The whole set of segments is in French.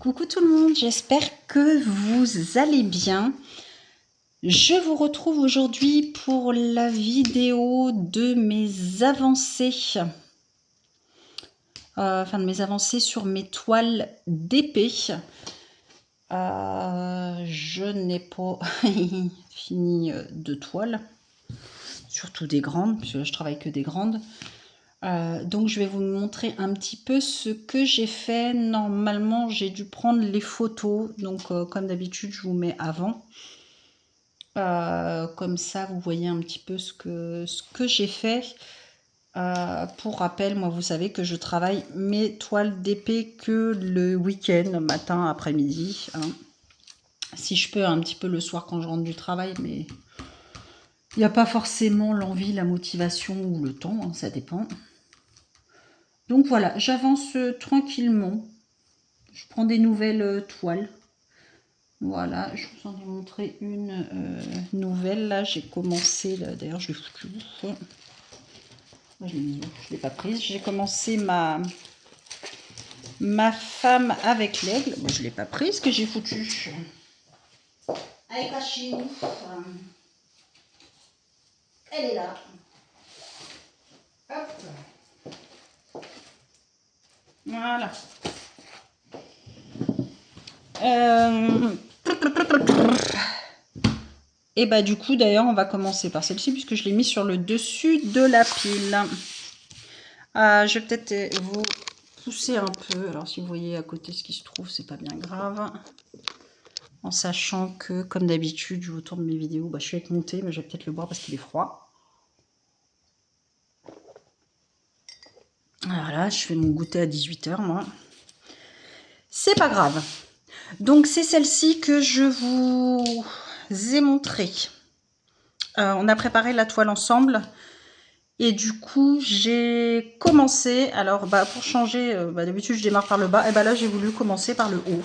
Coucou tout le monde, j'espère que vous allez bien. Je vous retrouve aujourd'hui pour la vidéo de mes avancées. De mes avancées sur mes toiles d'épée. Je n'ai pas fini de toiles, surtout des grandes, puisque je travaille que des grandes. Donc je vais vous montrer un petit peu ce que j'ai fait. Normalement j'ai dû prendre les photos, donc comme d'habitude je vous mets avant. Comme ça vous voyez un petit peu ce que j'ai fait. Pour rappel, moi vous savez que je travaille mes toiles d'épée que le week-end, matin, après-midi, hein. Si je peux un petit peu le soir quand je rentre du travail, mais il n'y a pas forcément l'envie, la motivation ou le temps, hein, ça dépend. Donc voilà, j'avance tranquillement. Je prends des nouvelles toiles. Voilà, je vous en ai montré une nouvelle. Là, j'ai commencé, d'ailleurs, je l'ai foutu. Je ne l'ai pas prise. J'ai commencé ma femme avec l'aigle. Bon, je ne l'ai pas prise, que j'ai foutu. Avec la chine. Elle est là. Hop. Voilà. Et bah du coup d'ailleurs on va commencer par celle-ci puisque je l'ai mis sur le dessus de la pile. Je vais peut-être vous pousser un peu. Alors si vous voyez à côté ce qui se trouve, c'est pas bien grave. En sachant que comme d'habitude je vous tourne mes vidéos, bah, je suis avec mon thé mais je vais peut-être le boire parce qu'il est froid. Voilà, je fais mon goûter à 18 h moi. C'est pas grave. Donc c'est celle-ci que je vous ai montré. On a préparé la toile ensemble. Et du coup, j'ai commencé, alors pour changer, d'habitude je démarre par le bas, et là j'ai voulu commencer par le haut.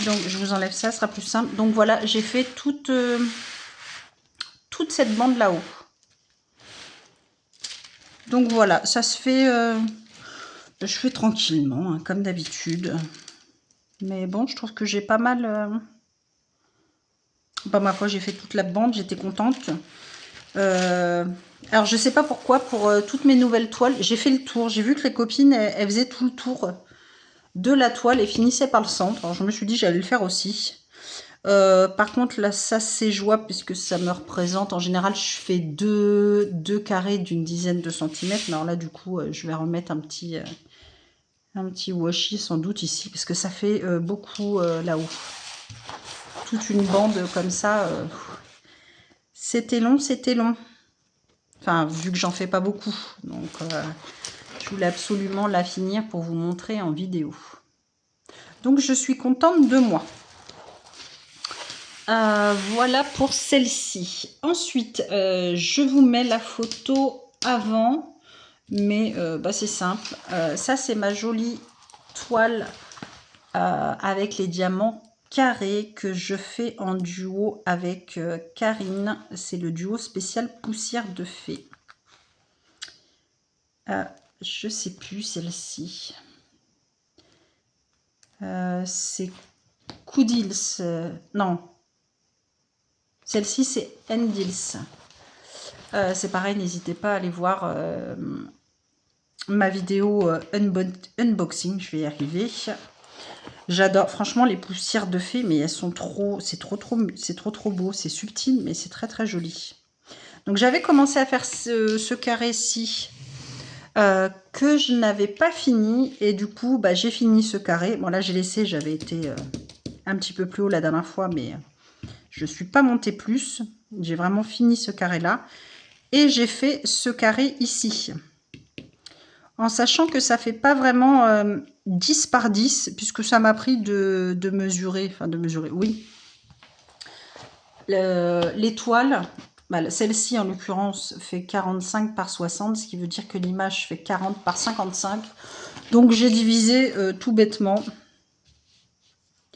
Donc je vous enlève ça, ce sera plus simple. Donc voilà, j'ai fait toute cette bande là-haut. Donc voilà, ça se fait, je fais tranquillement, hein, comme d'habitude. Mais bon, je trouve que j'ai pas mal... ma foi, j'ai fait toute la bande, j'étais contente. Alors je sais pas pourquoi, pour toutes mes nouvelles toiles, j'ai fait le tour. J'ai vu que les copines, elles faisaient tout le tour de la toile et finissaient par le centre. Alors je me suis dit j'allais le faire aussi. Par contre là ça c'est jouable puisque ça me représente, en général je fais deux carrés d'une dizaine de centimètres, mais alors là du coup je vais remettre un petit washi sans doute ici parce que ça fait beaucoup là-haut. Toute une bande comme ça, c'était long, enfin vu que j'en fais pas beaucoup, donc je voulais absolument la finir pour vous montrer en vidéo. Donc je suis contente de moi. Voilà pour celle-ci. Ensuite, je vous mets la photo avant, mais c'est simple. Ça, c'est ma jolie toile avec les diamants carrés que je fais en duo avec Karine. C'est le duo spécial poussière de fée. Je sais plus celle-ci. C'est Koudils. Non. Celle-ci, c'est Endils. C'est pareil, n'hésitez pas à aller voir ma vidéo unboxing, je vais y arriver. J'adore, franchement, les poussières de fée, mais elles sont trop, c'est trop beau, c'est subtil, mais c'est très très joli. Donc j'avais commencé à faire ce carré-ci que je n'avais pas fini, et du coup, j'ai fini ce carré. Bon là, j'ai laissé, j'avais été un petit peu plus haut la dernière fois, mais je ne suis pas montée plus. J'ai vraiment fini ce carré-là. Et j'ai fait ce carré ici. En sachant que ça fait pas vraiment 10 par 10, puisque ça m'a pris de mesurer, oui. L'étoile, celle-ci en l'occurrence fait 45 par 60, ce qui veut dire que l'image fait 40 par 55. Donc j'ai divisé tout bêtement.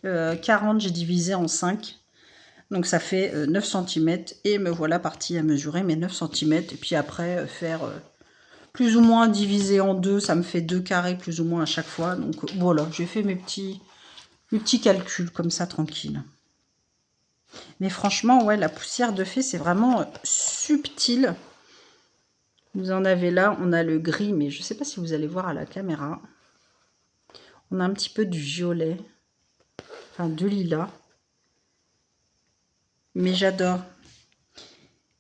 40, j'ai divisé en 5. Donc ça fait 9 cm et me voilà partie à mesurer mes 9 cm. Et puis après faire plus ou moins divisé en deux, ça me fait 2 carrés plus ou moins à chaque fois. Donc voilà, j'ai fait mes petits calculs comme ça, tranquille. Mais franchement, ouais, la poussière de fée, c'est vraiment subtil. Vous en avez là, on a le gris, mais je ne sais pas si vous allez voir à la caméra. On a un petit peu du violet, enfin de lilas. Mais j'adore.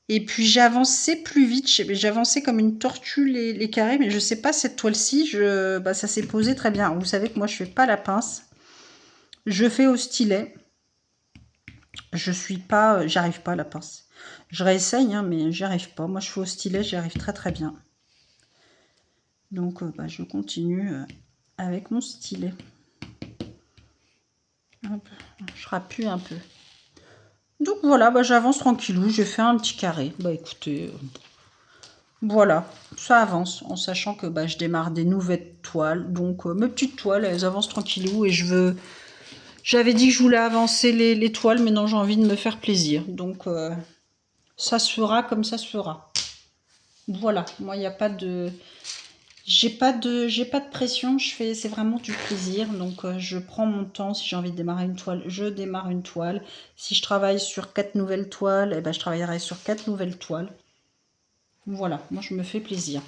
Et puis j'ai avancé plus vite, j'ai avancé comme une tortue les carrés, mais je sais pas, cette toile-ci, ça s'est posé très bien. Vous savez que moi je fais pas la pince, je fais au stylet. Je suis pas, j'arrive pas à la pince. Je réessaye, hein, mais j'y arrive pas. Moi je fais au stylet, j'y arrive très très bien. Donc je continue avec mon stylet. Hop, je rappuie un peu. Donc voilà, j'avance tranquillou, j'ai fait un petit carré. Écoutez, voilà, ça avance, en sachant que je démarre des nouvelles toiles. Donc mes petites toiles, elles avancent tranquillou et j'avais dit que je voulais avancer les toiles, mais non, j'ai envie de me faire plaisir. Donc ça se fera comme ça se fera. Voilà, moi il n'y a pas de... J'ai pas de pression, c'est vraiment du plaisir. Donc je prends mon temps. Si j'ai envie de démarrer une toile, je démarre une toile. Si je travaille sur 4 nouvelles toiles, je travaillerai sur 4 nouvelles toiles. Voilà, moi je me fais plaisir.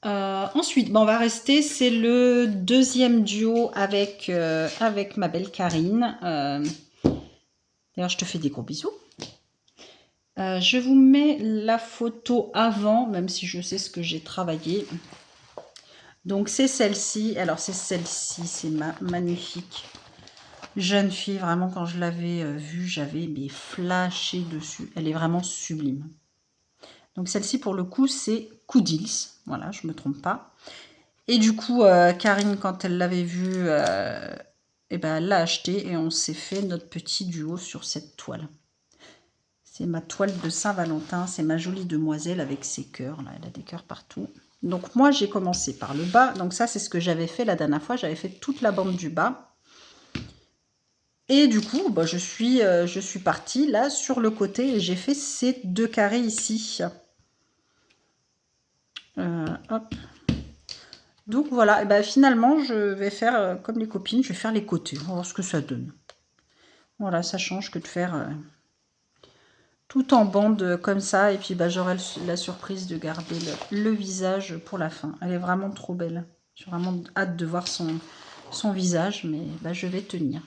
Ensuite, on va rester, c'est le deuxième duo avec ma belle Karine. D'ailleurs, je te fais des gros bisous. Je vous mets la photo avant, même si je sais ce que j'ai travaillé. Donc c'est celle-ci. Alors c'est celle-ci, c'est ma magnifique jeune fille. Vraiment, quand je l'avais vue, j'avais flashé dessus. Elle est vraiment sublime. Donc celle-ci, pour le coup, c'est Coudils. Voilà, je ne me trompe pas. Et du coup, Karine, quand elle l'avait vue, elle l'a acheté et on s'est fait notre petit duo sur cette toile. C'est ma toile de Saint-Valentin. C'est ma jolie demoiselle avec ses cœurs. Là, elle a des cœurs partout. Donc moi, j'ai commencé par le bas. Donc ça, c'est ce que j'avais fait la dernière fois. J'avais fait toute la bande du bas. Et du coup, je suis partie là sur le côté et j'ai fait ces 2 carrés ici. Hop. Donc voilà, et finalement, je vais faire comme les copines, je vais faire les côtés. On va voir ce que ça donne. Voilà, ça change que de faire tout en bande comme ça. Et puis j'aurai la surprise de garder le visage pour la fin. Elle est vraiment trop belle. J'ai vraiment hâte de voir son visage, mais je vais tenir.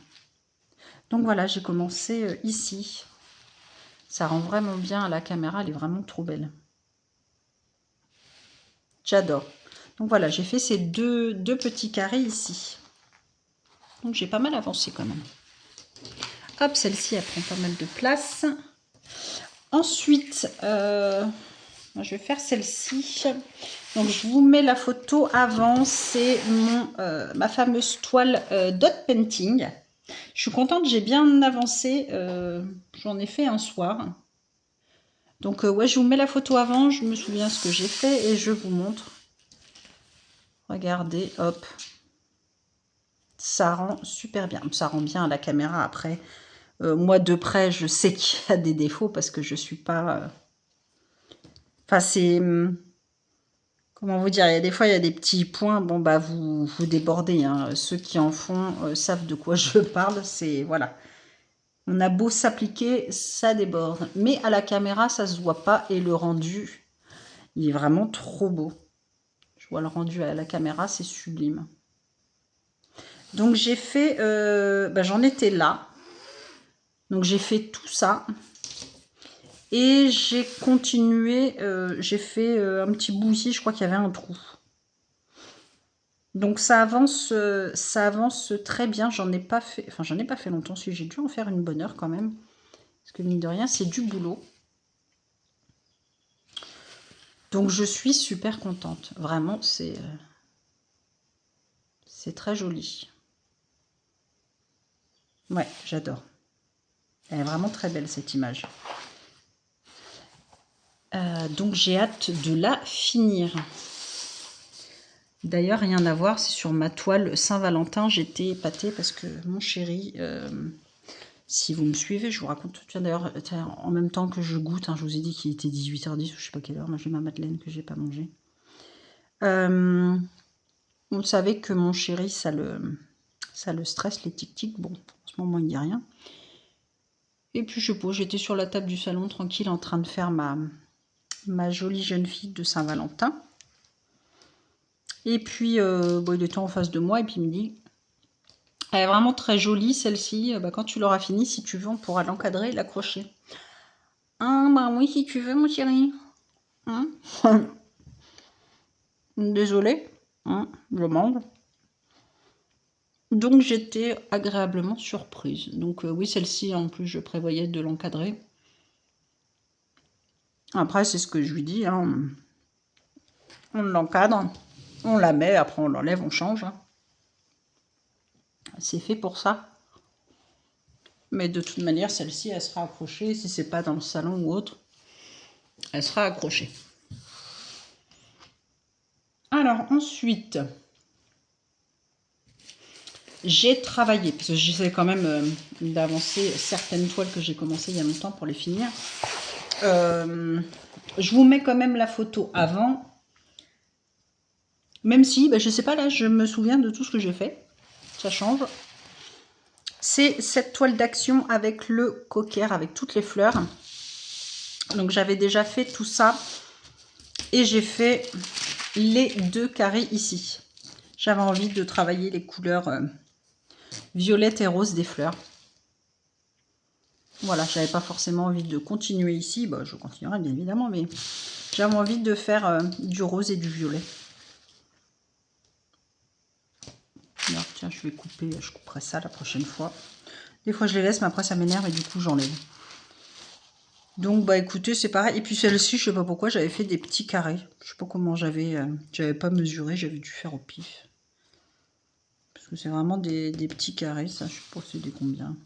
Donc voilà, j'ai commencé ici. Ça rend vraiment bien à la caméra, elle est vraiment trop belle. J'adore. Donc voilà, j'ai fait ces deux petits carrés ici. Donc j'ai pas mal avancé quand même. Hop, celle-ci, elle prend pas mal de place. Ensuite, je vais faire celle-ci. Donc je vous mets la photo avant. C'est ma fameuse toile dot painting. Je suis contente, j'ai bien avancé. J'en ai fait un soir. Donc ouais, je vous mets la photo avant. Je me souviens ce que j'ai fait et je vous montre. Regardez, hop. Ça rend super bien. Ça rend bien à la caméra après. Moi, de près, je sais qu'il y a des défauts parce que je suis pas... Enfin, c'est... Comment vous dire? Il y a des fois, il y a des petits points. Bon, vous débordez. Hein. Ceux qui en font savent de quoi je parle. C'est... Voilà. On a beau s'appliquer, ça déborde. Mais à la caméra, ça se voit pas. Et le rendu, il est vraiment trop beau. Je vois le rendu à la caméra, c'est sublime. Donc, j'ai fait... j'en étais là. Donc j'ai fait tout ça et j'ai continué, j'ai fait un petit bout ici, je crois qu'il y avait un trou. Donc ça avance très bien. J'en ai pas fait longtemps, si j'ai dû en faire une bonne heure quand même. Parce que mine de rien, c'est du boulot. Donc je suis super contente. Vraiment, c'est très joli. Ouais, j'adore. Elle est vraiment très belle cette image. Donc j'ai hâte de la finir. D'ailleurs, rien à voir, c'est sur ma toile Saint-Valentin. J'étais épatée parce que mon chéri Si vous me suivez, je vous raconte. Tiens, d'ailleurs, en même temps que je goûte, hein, je vous ai dit qu'il était 18h10, je sais pas quelle heure. Moi, j'ai ma madeleine que j'ai pas mangée. Vous savez que mon chéri, ça le stresse, les tic-tic. Bon, en ce moment, il n'y a rien. Et puis, je sais pas, j'étais sur la table du salon, tranquille, en train de faire ma jolie jeune fille de Saint-Valentin. Et puis, bon, il était en face de moi, et puis il me dit, elle est vraiment très jolie, celle-ci. Bah, quand tu l'auras fini, si tu veux, on pourra l'encadrer et l'accrocher. Ah, bah oui, si tu veux, mon chéri. Hein. Désolée, hein, je mange. Donc j'étais agréablement surprise. Donc oui, celle-ci, en plus, je prévoyais de l'encadrer. Après, c'est ce que je lui dis, hein. On l'encadre, on la met, après on l'enlève, on change. Hein. C'est fait pour ça. Mais de toute manière, celle-ci, elle sera accrochée. Si c'est pas dans le salon ou autre, elle sera accrochée. Alors ensuite, j'ai travaillé, parce que j'essaie quand même d'avancer certaines toiles que j'ai commencé il y a longtemps pour les finir. Je vous mets quand même la photo avant. Même si, bah, je sais pas, là, je me souviens de tout ce que j'ai fait. Ça change. C'est cette toile d'action avec le cocker, avec toutes les fleurs. Donc, j'avais déjà fait tout ça. Et j'ai fait les 2 carrés ici. J'avais envie de travailler les couleurs violette et rose des fleurs. Voilà, j'avais pas forcément envie de continuer ici. Bah, je continuerai bien évidemment, mais j'avais envie de faire du rose et du violet. Alors, tiens, je vais couper, je couperai ça la prochaine fois. Des fois, je les laisse, mais après, ça m'énerve et du coup, j'enlève. Donc, bah écoutez, c'est pareil. Et puis celle-ci, je sais pas pourquoi, j'avais fait des petits carrés. Je sais pas comment j'avais pas mesuré, j'avais dû faire au pif. Parce que c'est vraiment des petits carrés, ça, je sais pas c'est des combien.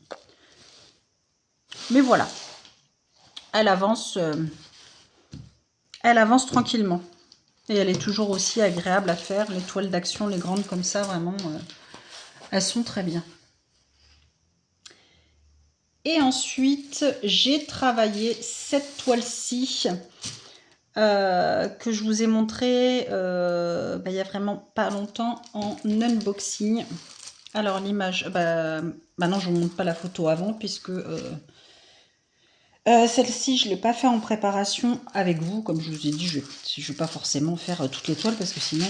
Mais voilà. Elle avance tranquillement. Et elle est toujours aussi agréable à faire. Les toiles d'action, les grandes comme ça, vraiment, elles sont très bien. Et ensuite, j'ai travaillé cette toile-ci que je vous ai montré il y a vraiment pas longtemps en unboxing. Alors l'image, maintenant je ne vous montre pas la photo avant puisque celle-ci je ne l'ai pas fait en préparation avec vous. Comme je vous ai dit, je ne vais pas forcément faire toutes les toiles parce que sinon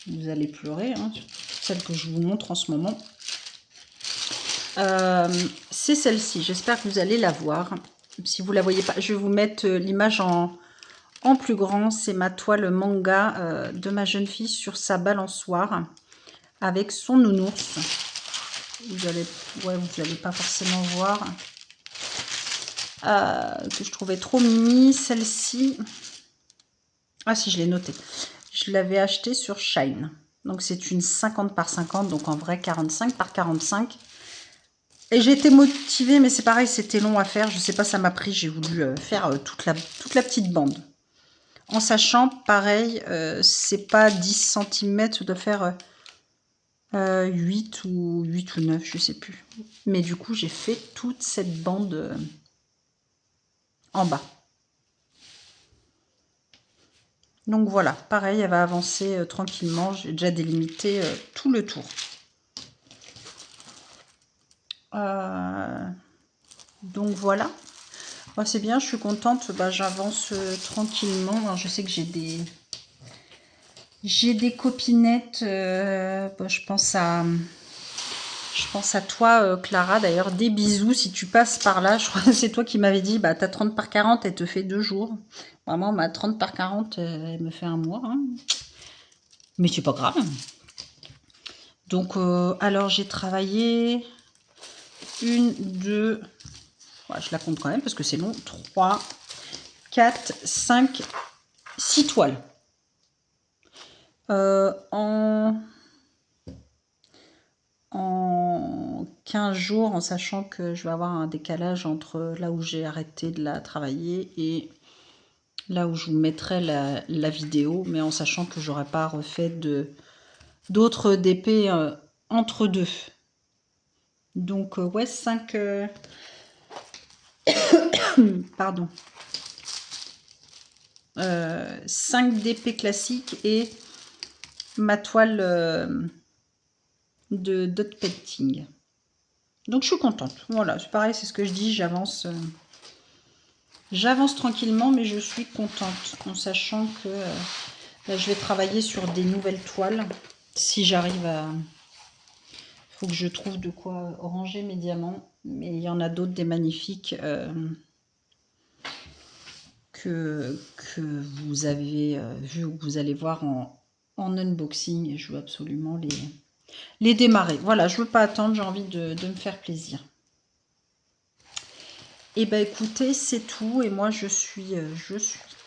vous allez pleurer. Hein, celle que je vous montre en ce moment. C'est celle-ci, j'espère que vous allez la voir. Si vous la voyez pas, je vais vous mettre l'image en plus grand. C'est ma toile manga de ma jeune fille sur sa balançoire avec son nounours. Vous allez pas forcément voir. Que je trouvais trop mimi. Celle-ci, ah si, je l'ai notée. Je l'avais achetée sur Shine. Donc c'est une 50 par 50, donc en vrai 45 par 45. Et j'ai été motivée, mais c'est pareil, c'était long à faire. Je sais pas, ça m'a pris. J'ai voulu faire toute la petite bande. En sachant, pareil, c'est pas 10 cm, ça doit faire 8 ou 9, je sais plus. Mais du coup, j'ai fait toute cette bande en bas. Donc voilà, pareil, elle va avancer tranquillement. J'ai déjà délimité tout le tour. Donc voilà. Oh, c'est bien, je suis contente. J'avance tranquillement. Alors, je sais que j'ai des copinettes. Je pense à toi, Clara. D'ailleurs, des bisous si tu passes par là. Je crois que c'est toi qui m'avais dit, ta 30 par 40, elle te fait 2 jours. Vraiment, ma 30 par 40, elle me fait 1 mois. Hein. Mais c'est pas grave. Donc, alors, j'ai travaillé 1, 2... Ouais, je la compte quand même parce que c'est long. 3, 4, 5, 6 toiles. En 15 jours, en sachant que je vais avoir un décalage entre là où j'ai arrêté de la travailler et là où je vous mettrai la vidéo, mais en sachant que j'aurais pas refait d'autres DP entre deux. Donc, ouais, 5... pardon. 5 DP classiques et ma toile de dot painting. Donc, je suis contente. Voilà, c'est pareil, c'est ce que je dis, j'avance... J'avance tranquillement, mais je suis contente, en sachant que là, je vais travailler sur des nouvelles toiles. Si j'arrive à... Il faut que je trouve de quoi ranger mes diamants. Mais il y en a d'autres, des magnifiques, que vous avez vu ou que vous allez voir en unboxing. Et je veux absolument les démarrer. Voilà, je ne veux pas attendre, j'ai envie de me faire plaisir. Et ben écoutez, c'est tout. Et moi, je suis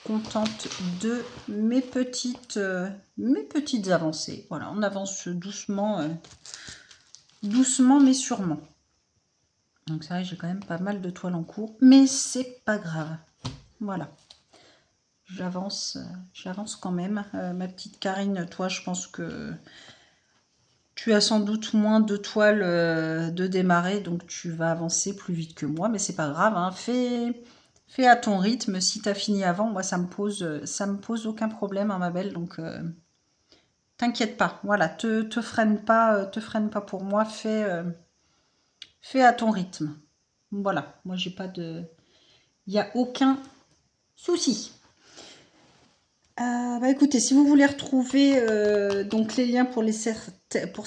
contente de mes petites avancées. Voilà, on avance doucement, doucement mais sûrement. Donc c'est vrai que j'ai quand même pas mal de toiles en cours, mais c'est pas grave. Voilà, j'avance quand même. Ma petite Karine, toi, je pense que tu as sans doute moins de toiles de démarrer, donc tu vas avancer plus vite que moi, mais c'est pas grave, hein. Fais à ton rythme. Si tu as fini avant, moi ça me pose aucun problème, hein, ma belle, donc t'inquiète pas. Voilà, te freine pas pour moi, fais à ton rythme. Voilà, moi j'ai pas de... Il n'y a aucun souci. Bah écoutez, si vous voulez retrouver donc les liens pour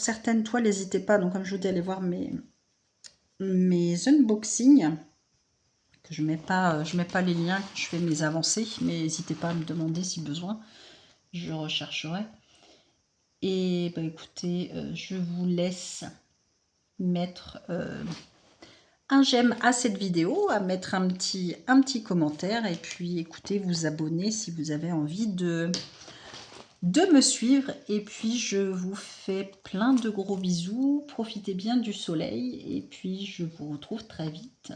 certaines toiles, n'hésitez pas, donc comme je vous dis, allez voir mes unboxings. Que je mets pas les liens quand je fais mes avancées, mais n'hésitez pas à me demander si besoin, je rechercherai. Et bah écoutez, je vous laisse mettre un j'aime à cette vidéo, à mettre un petit commentaire, et puis écoutez, vous abonner si vous avez envie de me suivre. Et puis je vous fais plein de gros bisous, profitez bien du soleil, et puis je vous retrouve très vite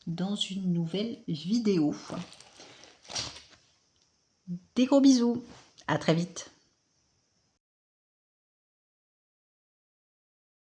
dans une nouvelle vidéo. Des gros bisous, à très vite.